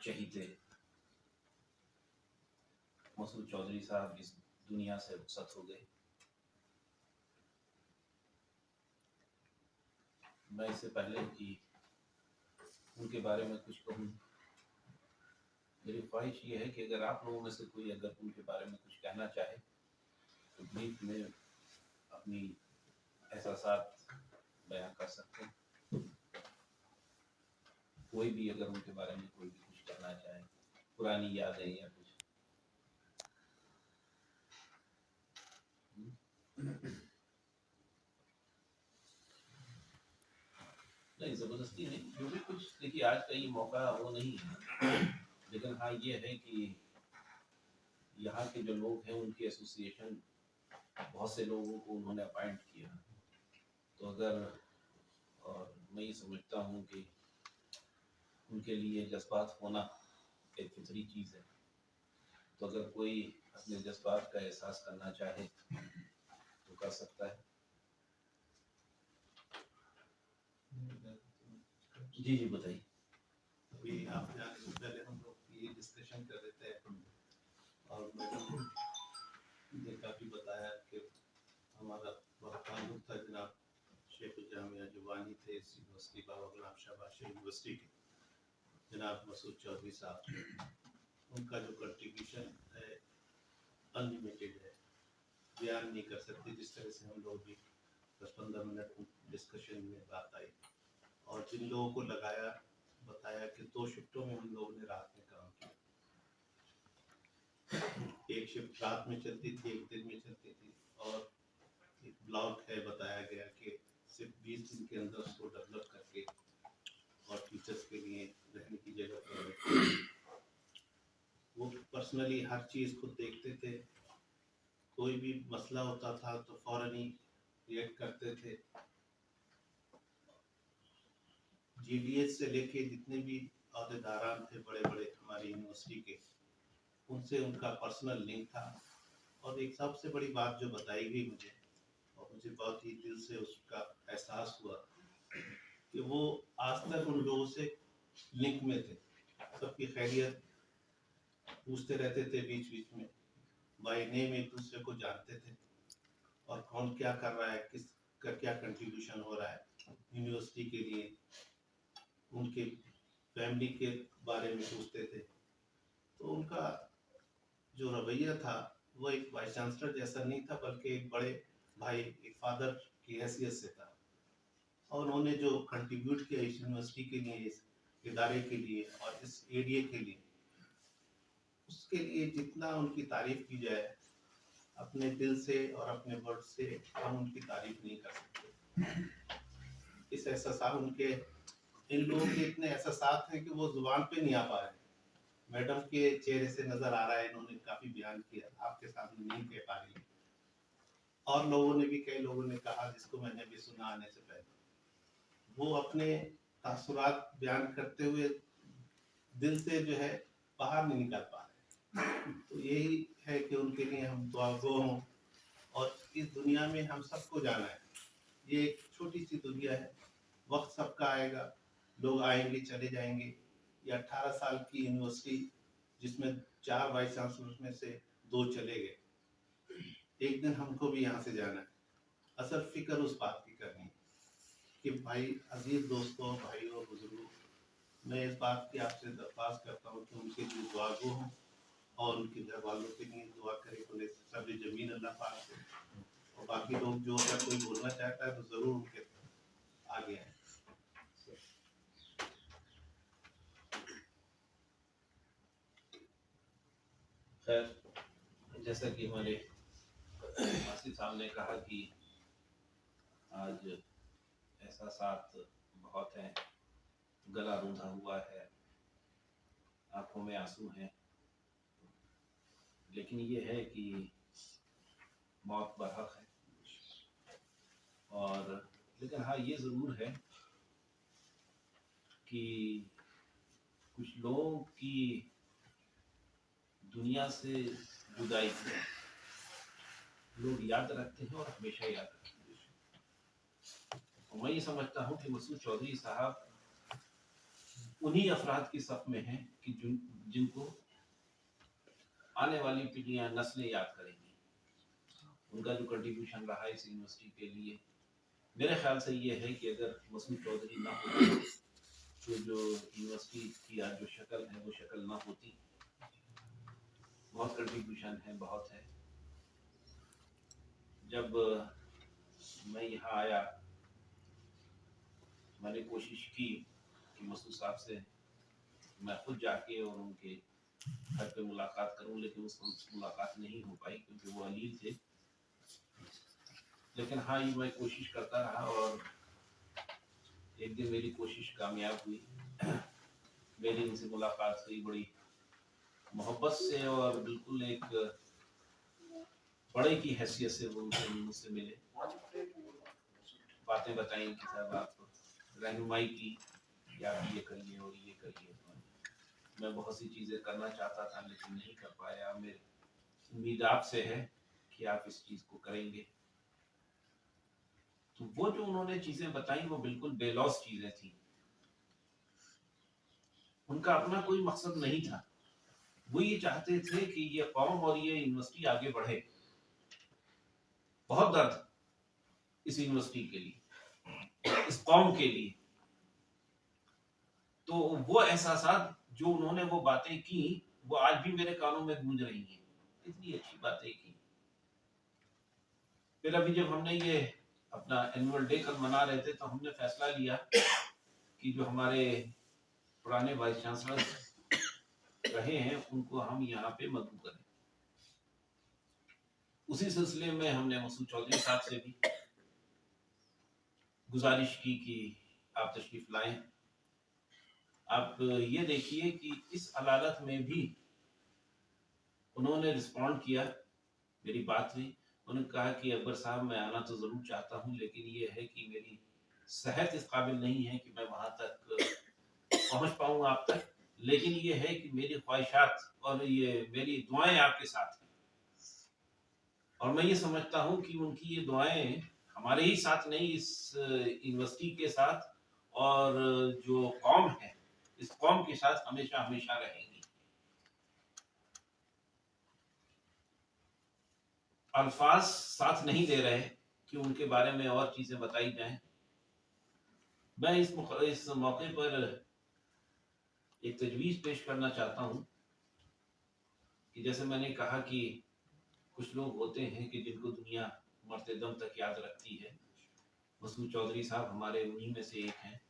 चहीते मसूद चौधरी साहब इस दुनिया से रुखसत हो गए। मैं इससे पहले कि उनके बारे में कुछ कहूँ, मेरी ख्वाहिश ये है कि अगर आप लोगों में से कोई अगर उनके बारे में कुछ कहना चाहे तो ब्रीफ में अपनी एहसासात बयां कर सकते हैं। कोई भी अगर उनके बारे में कोई भी कुछ कहना चाहे, पुरानी यादें या कुछ। नहीं, जबरदस्ती नहीं, जो भी कुछ, देखिए आज का ये मौका वो नहीं है, लेकिन हाँ ये है कि यहाँ के जो लोग हैं उनकी एसोसिएशन बहुत से लोगों को उन्होंने अपॉइंट किया, तो अगर, और मैं ये समझता हूँ कि उनके लिए जज्बात होना एक फितरी चीज़ है, तो अगर कोई अपने जज्बात का एहसास करना चाहे तो कर सकता है। जी जी बताइए। अभी आप जाने से पहले हम लोग ये डिस्कशन कर रहे थे और मैडम ने काफ़ी बताया कि हमारा बहुत ताल्लुक था जनाब शेख जामिया जुबानी थे इस यूनिवर्सिटी, बाबा गुलाम शाह बादशाह यूनिवर्सिटी के जनाब मसूद चौधरी साहब, उनका जो कंट्रीब्यूशन है अनलिमिटेड है, बयान नहीं कर सकते। जिस तरह से हम लोग भी 10-15 मिनट डिस्कशन में बात आई और जिन लोगों को लगाया बताया कि 2 शिफ्टों में हम लोगों ने रात में काम किया, एक शिफ्ट रात में चलती थी, एक दिन में चलती थी, और एक ब्लॉक है बताया गया कि सिर्फ 20 दिन के अंदर उसको डेवलप करके और टीचर्स के लिए रहने की जगह प्रोवाइड। वो पर्सनली हर चीज़ को देखते थे, कोई भी मसला होता था तो फौरन ही रिएक्ट करते थे। जीडीएस से लेके जितने भी अहदेदारान थे बड़े बड़े हमारी यूनिवर्सिटी के, उनसे उनका पर्सनल लिंक था। और एक सबसे बड़ी बात जो बताई गई मुझे, और मुझे बहुत ही दिल से उसका एहसास हुआ कि वो आज तक उन लोगों से लिंक में थे, सबकी खैरियत पूछते रहते थे, बीच बीच में बाय नेम एक दूसरे को जानते थे, और कौन क्या कर रहा है, किस का क्या कंट्रीब्यूशन हो रहा है यूनिवर्सिटी के लिए, उनके फैमिली के बारे में पूछते थे। तो उनका जो रवैया था वो एक वाइस चांसलर जैसा नहीं था, बल्कि एक बड़े भाई, एक फादर की हैसियत से था। और उन्होंने जो कंट्रीब्यूट किया इस यूनिवर्सिटी के लिए, इस इदारे के लिए और इस एरिया के लिए, उसके लिए जितना उनकी तारीफ की जाए, अपने दिल से और अपने वर्ड से हम उनकी तारीफ नहीं कर सकते। इस एहसास उनके, इन लोगों के इतने एहसास हैं कि वो जुबान पे नहीं आ पा रहे। मैडम के चेहरे से नजर आ रहा है, इन्होंने काफी बयान किया, आपके सामने नहीं कह पा रही, और लोगों ने भी, कई लोगों ने कहा जिसको मैंने भी सुना आने से पहले, वो अपने तासुरात बयान करते हुए दिल से जो है बाहर नहीं निकल पा रहे। तो यही है कि उनके लिए हम दुआगो हों, और इस दुनिया में हम सबको जाना है। ये एक छोटी सी दुनिया है, वक्त सबका आएगा, लोग आएंगे चले जाएंगे। ये 18 साल की यूनिवर्सिटी जिसमें 4 वाइस चांसलर में से 2 चले गए, एक दिन हमको भी यहाँ से जाना है। असल फिक्र उस बात की करनी है कि भाई, अजीज दोस्तों, भाइयों, बुजुर्गों, मैं इस बात की आपसे दरख्वास्त करता हूँ कि उनके लिए दुआगो हों, और उनके घर वालों के लिए दुआ करें, उन्हें सब जमीन अल्लाह पाक से। और बाकी लोग जो अगर कोई बोलना चाहता है तो ज़रूर उनके आगे आए। खैर, जैसा कि हमारे आसिफ साहब ने कहा कि आज एहसासात बहुत हैं, गला रूंधा हुआ है, आंखों में आंसू हैं, लेकिन ये है कि मौत बरहक है। और लेकिन हाँ ये ज़रूर है कि कुछ लोगों की दुनिया से जुदाई को लोग याद रखते हैं और हमेशा याद रखते हैं। और मैं ये समझता हूँ कि मसूद चौधरी साहब उन्हीं अफराद की सफ में हैं कि जिनको आने वाली पीढ़ियां नस्लें याद करेंगी। उनका जो कंट्रीब्यूशन रहा है इस यूनिवर्सिटी के लिए, मेरे ख्याल से ये है कि अगर मसूद चौधरी ना होते तो जो यूनिवर्सिटी की आज जो शक्ल है वो शक्ल ना होती। बहुत कंट्रीब्यूशन है, बहुत है। जब मैं यहाँ आया मैंने कोशिश की कि मसूद साहब से मैं खुद जाके और उनके घर पे मुलाकात करूं, लेकिन उसको मुलाकात नहीं हो पाई क्योंकि वो अलील थे। लेकिन हाँ, ये मैं कोशिश करता रहा और एक दिन मेरी कोशिश कामयाब हुई। मेरी उनसे मुलाकात हुई बड़ी मोहब्बत से और बिल्कुल एक बड़े की हैसियत से वो मुझसे मिले, बातें बताई कि साहब आप रहनुमाई की कि आप ये करिए और ये करिए। मैं बहुत सी चीज़ें करना चाहता था लेकिन नहीं कर पाया। मेरी उम्मीद आपसे है कि आप इस चीज़ को करेंगे। तो वो जो उन्होंने चीज़ें बताई वो बिल्कुल बेलौस चीज़ें थी। उनका अपना कोई मकसद नहीं था। वो ये चाहते थे कि ये कौम और ये यूनिवर्सिटी आगे बढ़े। बहुत दर्द इस यूनिवर्सिटी के लिए, इस कौम के लिए। तो वो एहसासात जो उन्होंने वो बातें की वो आज भी मेरे कानों में गूंज रही हैं। इतनी अच्छी बातें की। फिर अभी जब हमने ये अपना एनुअल डे कल मना रहे थे तो हमने फैसला लिया कि जो हमारे पुराने वाइस चांसलर रहे हैं उनको हम यहाँ पे मदऊ करें। उसी सिलसिले में हमने मसूद चौधरी साहब से भी गुजारिश की कि आप तशरीफ लाएं। आप ये देखिए कि इस अदालत में भी उन्होंने रिस्पॉन्ड किया। मेरी बात हुई, उन्होंने कहा कि अकबर साहब मैं आना तो ज़रूर चाहता हूँ लेकिन ये है कि मेरी सेहत इस काबिल नहीं है कि मैं वहाँ तक पहुँच पाऊँ आप तक। लेकिन ये है कि मेरी ख्वाहिशात और ये मेरी दुआएं आपके साथ हैं। और मैं ये समझता हूँ कि उनकी ये दुआएं हमारे ही साथ नहीं, इस यूनिवर्सिटी के साथ और जो कौम है इस कौम के साथ हमेशा हमेशा रहेंगी। अल्फाज साथ नहीं दे रहे कि उनके बारे में और चीजें बताई जाएं। मैं इस मौके पर एक तजवीज पेश करना चाहता हूं कि जैसे मैंने कहा कि कुछ लोग होते हैं कि जिनको दुनिया मरते दम तक याद रखती है। मसूद चौधरी साहब हमारे उन्हीं में से एक हैं।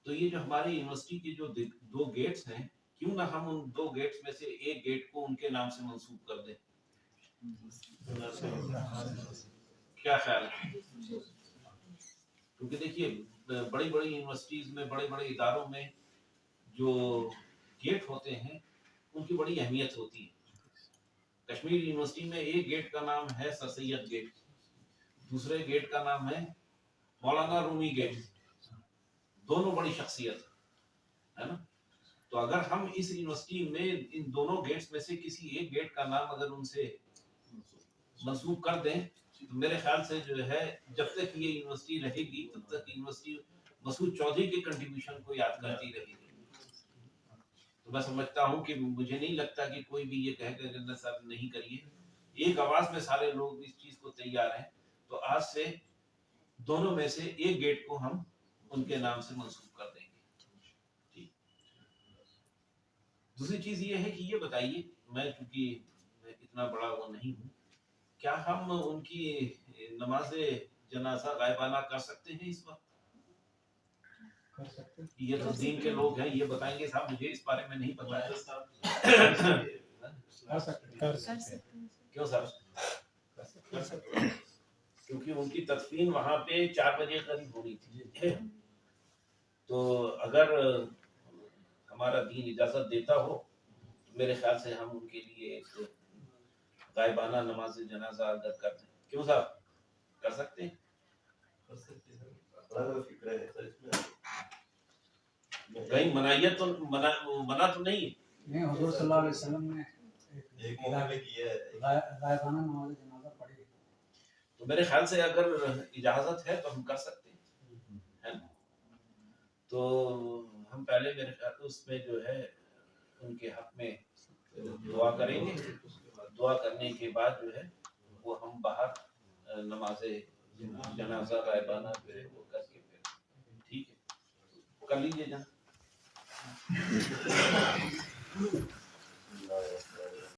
तो ये जो हमारी यूनिवर्सिटी के जो दो गेट्स हैं, क्यों ना हम उन दो गेट्स में से एक गेट को उनके नाम से मंसूब कर दें। क्या ख्याल है? क्योंकि देखिए बड़ी बड़ी यूनिवर्सिटीज में, बड़े बड़े इदारों में जो गेट होते हैं उनकी बड़ी अहमियत होती है। कश्मीर यूनिवर्सिटी में एक गेट का नाम है सर सैयद गेट, दूसरे गेट का नाम है मौलाना रूमी गेट। दोनों बड़ी शख्सियत है ना। तो अगर हम इस यूनिवर्सिटी में इन दोनों गेट्स में से किसी एक गेट का नाम अगर उनसे मंसूब कर दें तो मेरे ख्याल से जो है जब तक ये यूनिवर्सिटी रहेगी तब तक यूनिवर्सिटी मसूद चौधरी के कंट्रीब्यूशन को याद करती रहेगी। तो मैं समझता हूँ कि मुझे नहीं लगता कि कोई भी ये कहेगा कि सर नहीं करिए। एक आवाज में सारे लोग इस चीज को तैयार हैं। तो आज से दोनों में से एक गेट को हम उनके नाम से मंसूब कर देंगे। ठीक। दूसरी चीज ये है कि ये बताइए, मैं चूंकि इतना बड़ा वो नहीं हूँ, क्या हम उनकी नमाज जनाजा गायबाना कर सकते हैं इस वक्त? कर सकते। ये तो दीन के लोग हैं, ये बताएंगे साहब मुझे इस बारे में नहीं पता है। कर सकते। क्यों सर? कर सकते। क्योंकि उनकी तदफीन वहां पे 4 बजे करीब होनी थी। तो अगर हमारा दीन इजाजत देता हो तो मेरे ख्याल से हम उनके लिए एक गायबाना नमाज जनाजा अदा कर दें। क्यों साहब कर सकते हैं? कर सकते हैं सर, फिक्र है सर इसमें। कहीं मनाहियत तो मना तो नहीं है। नहीं, हुजूर सल्लल्लाहु अलैहि वसल्लम ने एक मौका में किया है। गायबाना नमाज जनाजा पढ़ी। तो मेरे ख्याल से अगर इजाजत है तो हम कर सकते हैं, है ना। तो हम पहले मेरे ख्याल उसमें जो है उनके हक में दुआ करेंगे। दुआ करने के बाद जो है वो हम बाहर नमाज़े जनाजा गायबाना जो है वो करके फिर ठीक है कर लीजिए जहाँ।